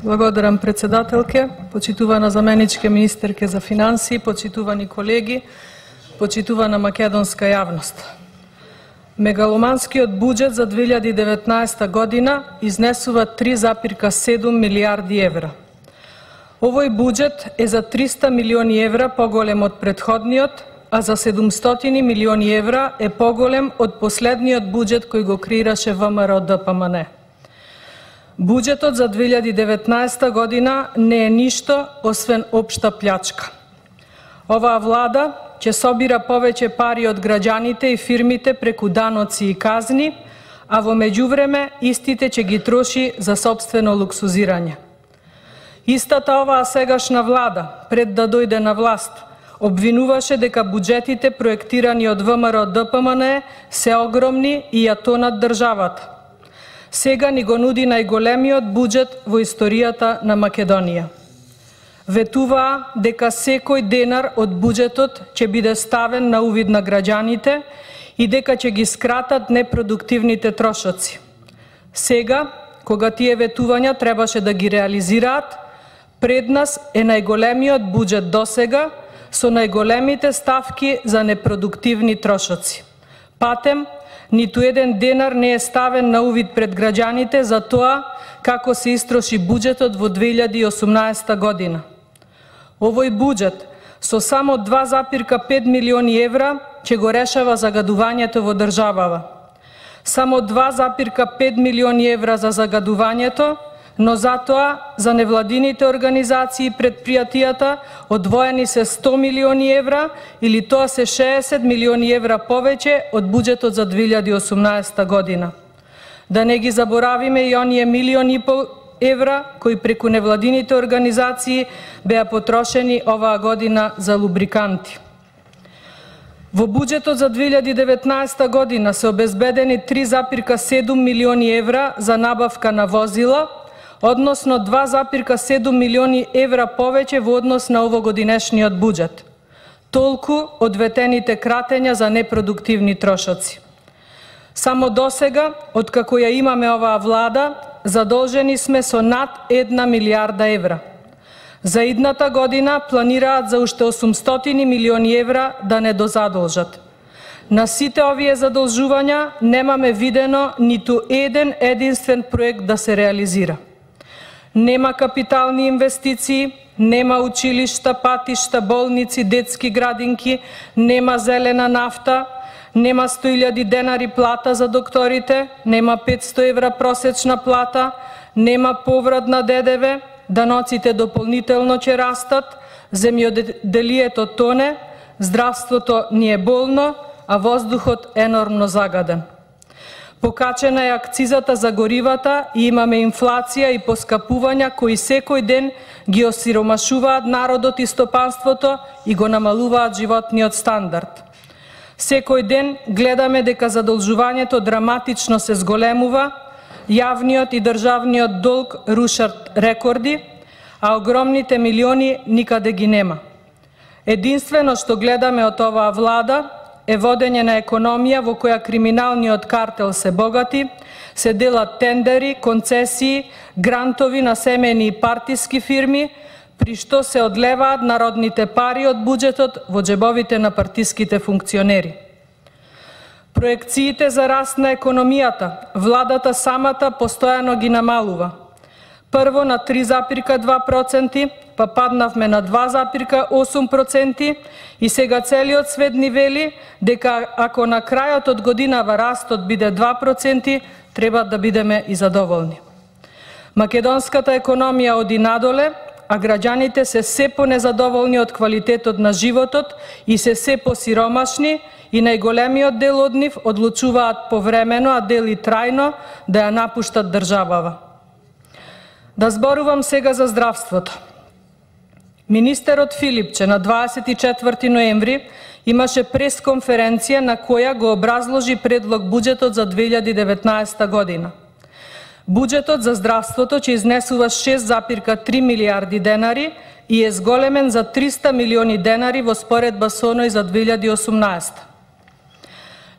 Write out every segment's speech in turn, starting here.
Благодарам председателке, почитувана заменичке министерке за финансии, почитувани колеги, почитувана македонска јавност. Мегаломанскиот буџет за 2019 година изнесува 3,7 милијарди евра. Овој буџет е за 300 милиони евра поголем од претходниот, а за 700 милиони евра е поголем од последниот буџет кој го креираше ВМРО-ДПМН. Буџетот за 2019 година не е ништо освен општа плячка. Оваа влада ќе собира повеќе пари од граѓаните и фирмите преку даноци и казни, а во меѓувреме истите ќе ги троши за сопствено луксузирање. Истата оваа сегашна влада, пред да дојде на власт, обвинуваше дека буџетите проектирани од ВМРО-ДПМН се огромни и ја тонат државата. Сега ни го нуди најголемиот буџет во историјата на Македонија. Ветуваа дека секој денар од буџетот ќе биде ставен на увид на граѓаните и дека ќе ги скратат непродуктивните трошоци. Сега, кога тие ветувања требаше да ги реализираат, пред нас е најголемиот буџет досега со најголемите ставки за непродуктивни трошоци. Патем, ниту еден денар не е ставен на увид пред граѓаните за тоа како се истроши буџетот во 2018 година. Овој буџет со само 2,5 милиони евра ќе го решава загадувањето во државава. Само 2,5 милиони евра за загадувањето, но затоа за невладините организации и предпријатијата одвоени се 100 милиони евра или тоа се 60 милиони евра повеќе од буџетот за 2018 година. Да не ги заборавиме и оние 1,5 милиони евра кои преку невладините организации беа потрошени оваа година за лубриканти. Во буџетот за 2019 година се обезбедени 3,7 милиони евра за набавка на возила, односно 2,7 милиони евра повеќе во однос на овогодинешниот буџет. Толку од ветените кратења за непродуктивни трошоци. Само досега, откако ја имаме оваа влада, задолжени сме со над 1 милијарда евра. За идната година планираат за уште 800 милиони евра да не дозадолжат. На сите овие задолжувања немаме видено ниту еден единствен проект да се реализира. Нема капитални инвестиции, нема училишта, патишта, болници, детски градинки, нема зелена нафта, нема 100.000 денари плата за докторите, нема 500 евра просечна плата, нема поврат на ДДВ, даноците дополнително ќе растат, земјоделието тоне, здравството ни е болно, а воздухот енормно загаден. Покачена е акцизата за горивата и имаме инфлација и поскапувања кои секој ден ги осиромашуваат народот и стопанството и го намалуваат животниот стандард. Секој ден гледаме дека задолжувањето драматично се зголемува, јавниот и државниот долг рушат рекорди, а огромните милиони никаде ги нема. Единствено што гледаме од оваа влада е водење на економија во која криминалниот картел се богати, се делат тендери, концесии, грантови на семејни и партиски фирми, при што се одлеваат народните пари од буџетот во џебовите на партиските функционери. Проекциите за раст на економијата, владата самата постојано ги намалува. Прво на 3,2%, па паднавме на 2,8% и сега целиот свет ни вели дека ако на крајот од годинава растот биде 2%, треба да бидеме и задоволни. Македонската економија оди надоле, а граѓаните се понезадоволни од квалитетот на животот и се посиромашни и најголемиот дел од нив одлучуваат повремено, а дел и трајно да ја напуштат државава. Да зборувам сега за здравството. Министерот Филипче на 24 ноември имаше пресконференција на која го образложи предлог буџетот за 2019 година. Буџетот за здравството ќе изнесува 6,3 милијарди денари и е зголемен за 300 милиони денари во споредба со оној за 2018.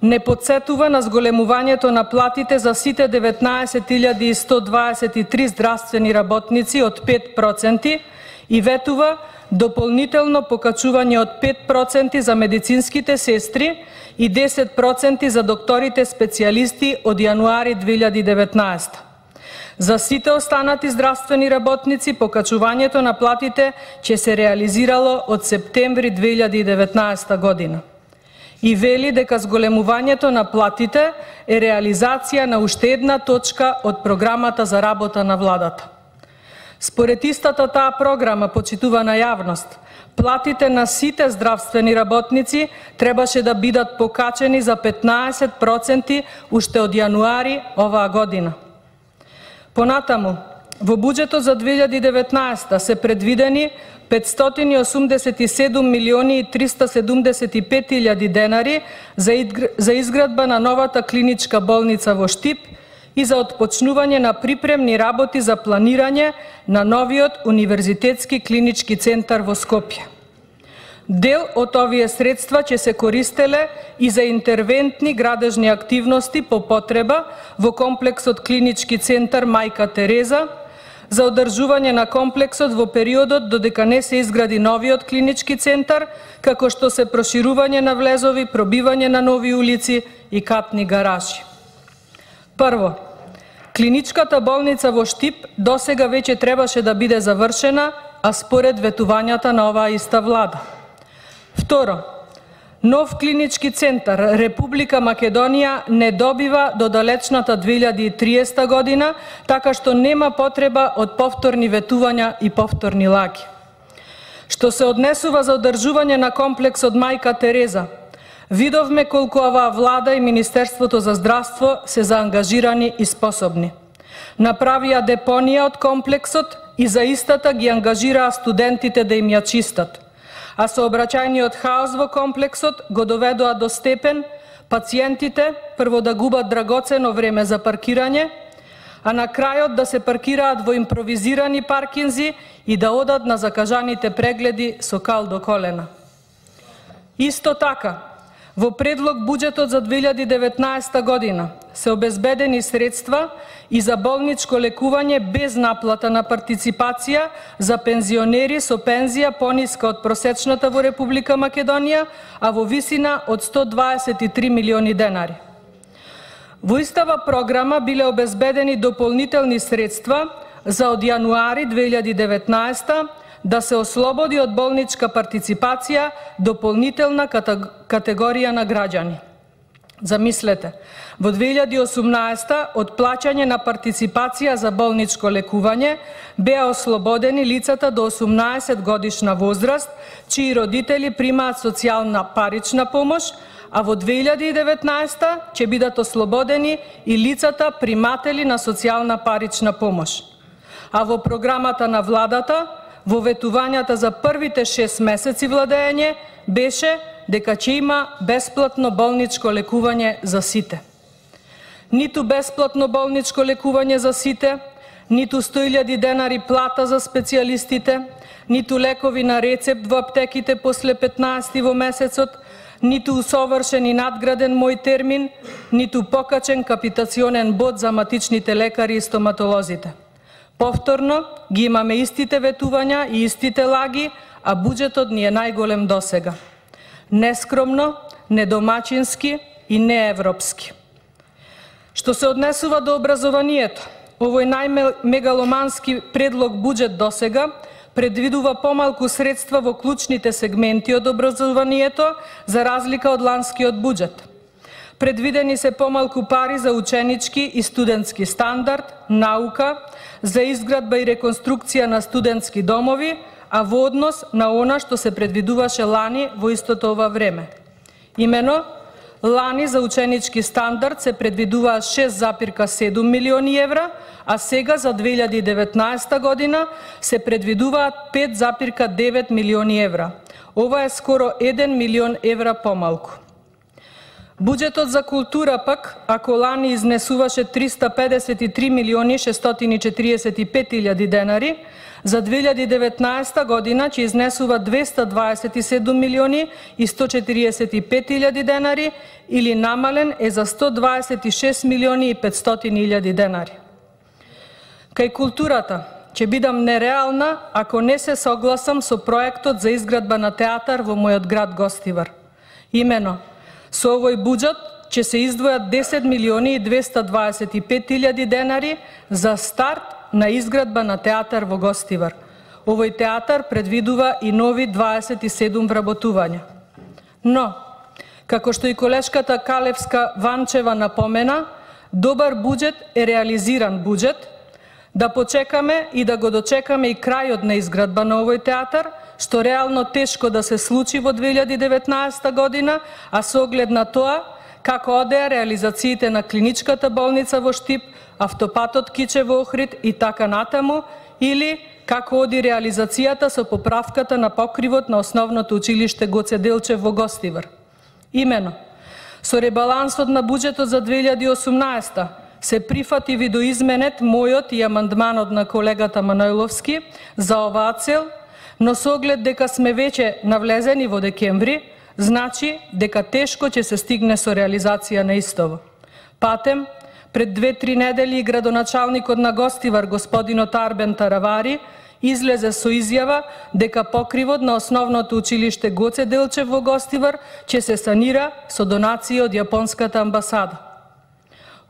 не потсетува на зголемувањето на платите за сите 19.123 здравствени работници од 5% и ветува дополнително покачување од 5% за медицинските сестри и 10% за докторите специјалисти од јануари 2019. За сите останати здравствени работници покачувањето на платите ќе се реализирало од септември 2019 година. И вели дека зголемувањето на платите е реализација на уште една точка од програмата за работа на владата. Според истата таа програма, почитувана јавност, платите на сите здравствени работници требаше да бидат покачени за 15% уште од јануари оваа година. Понатаму, во буџетот за 2019 се предвидени 587 милиони и 375 илјади денари за изградба на новата клиничка болница во Штип и за отпочнување на припремни работи за планирање на новиот универзитетски клинички центар во Скопје. Дел од овие средства ќе се користеле и за интервентни градежни активности по потреба во комплексот клинички центар Мајка Тереза, за одржување на комплексот во периодот додека не се изгради новиот клинички центар, како што се проширување на влезови, пробивање на нови улици и катни гаражи. Прво, клиничката болница во Штип досега веќе требаше да биде завршена, а според ветувањата на оваа иста влада. Второ, нов клинички центар Република Македонија не добива до далечната 2030 година, така што нема потреба од повторни ветувања и повторни лаги. Што се однесува за одржување на комплексот Мајка Тереза, видовме колку оваа влада и Министерството за здравство се заангажирани и способни. Направија депонија од комплексот и за истата ги ангажираа студентите да им ја чистат. А сообраќајниот хаос во комплексот го доведоа до степен пациентите прво да губат драгоцено време за паркирање, а на крајот да се паркираат во импровизирани паркинзи и да одат на закажаните прегледи со кал до колена. Исто така, во предлог буџетот за 2019 година се обезбедени средства и за болничко лекување без наплата на партиципација за пензионери со пензија пониска од просечната во Република Македонија, а во висина од 123 милиони денари. Во истава програма биле обезбедени дополнителни средства за од јануари 2019 да се ослободи од болничка партиципација дополнителна категорија на граѓани. Замислете, во 2018 од плаќање на партиципација за болничко лекување беа ослободени лицата до 18 годишна возраст, чии родители примаат социјална парична помош, а во 2019 ќе бидат ослободени и лицата приматели на социјална парична помош. А во програмата на владата, во ветувањата за првите 6 месеци владење, беше дека ќе има бесплатно болничко лекување за сите. Ниту бесплатно болничко лекување за сите, ниту 100.000 денари плата за специјалистите, ниту лекови на рецепт во аптеките после 15 во месецот, ниту усовршен и надграден мој термин, ниту покачен капитационен бод за матичните лекари и стоматолозите. Повторно ги имаме истите ветувања и истите лаги, а буџетот ни е најголем досега. Нескромно, недомачински и неевропски. Што се однесува до образованието, овој најмегаломански предлог буџет досега предвидува помалку средства во клучните сегменти од образованието за разлика од ланскиот буџет. Предвидени се помалку пари за ученички и студентски стандард, наука, за изградба и реконструкција на студентски домови, а во однос на она што се предвидуваше лани во истото ова време. Имено, лани за ученички стандард се предвидуваа 6,7 милиони евра, а сега за 2019 година се предвидуваат 5,9 милиони евра. Ова е скоро 1 милион евра помалку. Буџетот за култура пак, ако лани изнесуваше 353.645.000 денари, за 2019 година ќе изнесува 227.145.000 денари или намален е за 126.500.000 денари. Кај културата ќе бидам нереална ако не се согласам со проектот за изградба на театар во мојот град Гостивар. Имено, со овој буџет ќе се издвојат 10.225.000 денари за старт на изградба на театар во Гостивар. Овој театар предвидува и нови 27 вработувања. Но, како што и колешката Калевска Ванчева напомена, добар буџет е реализиран буџет. Да почекаме и да го дочекаме и крајот на изградба на овој театар, што реално тешко да се случи во 2019 година, а со оглед на тоа како одеа реализациите на клиничката болница во Штип, автопатот Кичево Охрид и така натаму, или како оди реализацијата со поправката на покривот на основното училиште Гоце Делчев во Гостивар. Имено, со ребалансот на буџетот за 2018 се прифати видоизменет мојот и амандманот на колегата Манойловски за оваа цел, но со оглед дека сме веќе навлезени во декември, значи дека тешко ќе се стигне со реализација на истово. Патем, пред 2-3 недели градоначалникот на Гостивар, господинот Арбен Таравари, излезе со изјава дека покривот на основното училиште Гоце Делчев во Гостивар ќе се санира со донација од јапонската амбасада.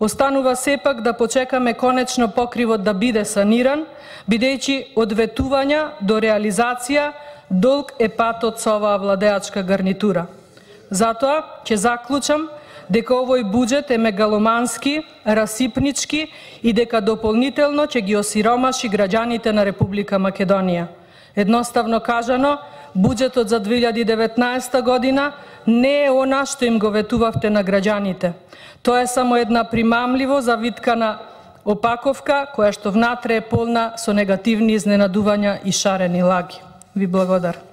Останува сепак да почекаме конечно покривот да биде саниран, бидејќи од ветувања до реализација долг е патот со оваа владеачка гарнитура. Затоа ќе заклучам дека овој буџет е мегаломански, расипнички и дека дополнително ќе ги осиромаши граѓаните на Република Македонија. Едноставно кажано, буџетот за 2019 година не е она што им го ветувавте на граѓаните. Тоа е само една примамливо завиткана опаковка, која што внатре е полна со негативни изненадувања и шарени лаги. Ви благодарам.